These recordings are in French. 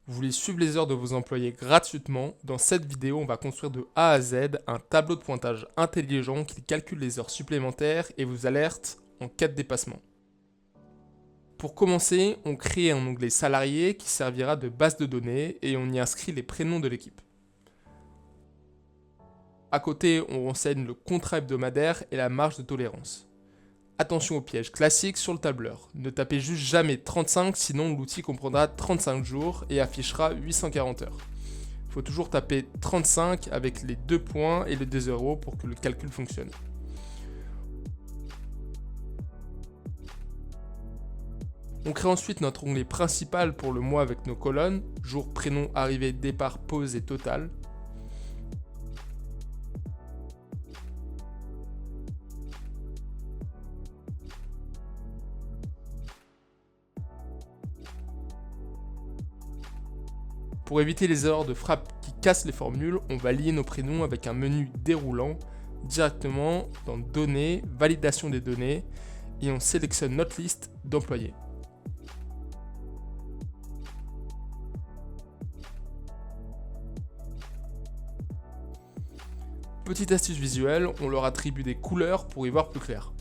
Vous voulez suivre les heures de vos employés gratuitement? Dans cette vidéo, on va construire de A à Z un tableau de pointage intelligent qui calcule les heures supplémentaires et vous alerte en cas de dépassement. Pour commencer, on crée un onglet salarié qui servira de base de données et on y inscrit les prénoms de l'équipe. À côté, on renseigne le contrat hebdomadaire et la marge de tolérance. Attention au piège classique sur le tableur. Ne tapez juste jamais 35, sinon l'outil comprendra 35 jours et affichera 840 heures. Il faut toujours taper 35 avec les 2 points et le 2 euros pour que le calcul fonctionne. On crée ensuite notre onglet principal pour le mois avec nos colonnes, jour, prénom, arrivée, départ, pause et total. Pour éviter les erreurs de frappe qui cassent les formules, on va lier nos prénoms avec un menu déroulant directement dans Données, Validation des données et on sélectionne notre liste d'employés. Petite astuce visuelle, on leur attribue des couleurs pour y voir plus clair.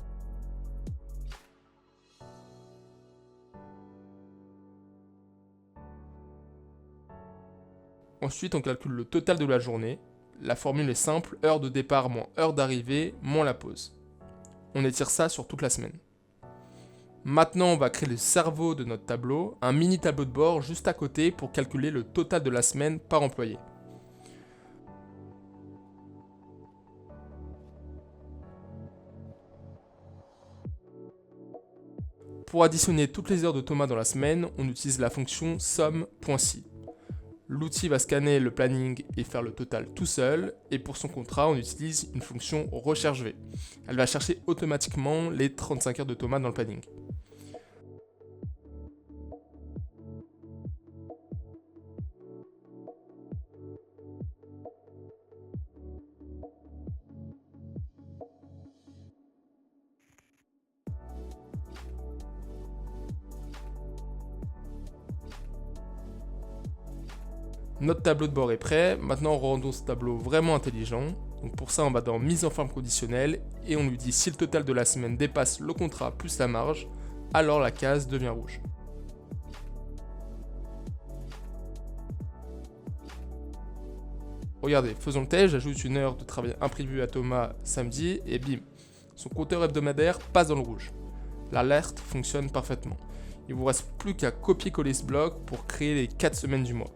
Ensuite, on calcule le total de la journée. La formule est simple, heure de départ moins heure d'arrivée moins la pause. On étire ça sur toute la semaine. Maintenant, on va créer le cerveau de notre tableau, un mini tableau de bord juste à côté pour calculer le total de la semaine par employé. Pour additionner toutes les heures de Thomas dans la semaine, on utilise la fonction somme.si. L'outil va scanner le planning et faire le total tout seul, et pour son contrat, on utilise une fonction recherche V. Elle va chercher automatiquement les 35 heures de Thomas dans le planning. Notre tableau de bord est prêt, maintenant rendons ce tableau vraiment intelligent. Donc pour ça on va dans mise en forme conditionnelle et on lui dit si le total de la semaine dépasse le contrat plus la marge, alors la case devient rouge. Regardez, faisons le test, j'ajoute une heure de travail imprévu à Thomas samedi et bim, son compteur hebdomadaire passe dans le rouge. L'alerte fonctionne parfaitement. Il ne vous reste plus qu'à copier-coller ce bloc pour créer les 4 semaines du mois.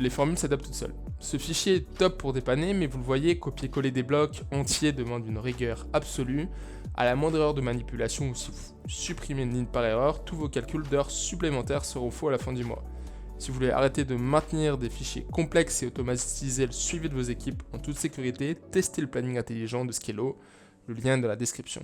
Les formules s'adaptent toutes seules. Ce fichier est top pour dépanner, mais vous le voyez, copier-coller des blocs entiers demande une rigueur absolue. À la moindre erreur de manipulation ou si vous supprimez une ligne par erreur, tous vos calculs d'heures supplémentaires seront faux à la fin du mois. Si vous voulez arrêter de maintenir des fichiers complexes et automatiser le suivi de vos équipes en toute sécurité, testez le planning intelligent de Skello, le lien est dans la description.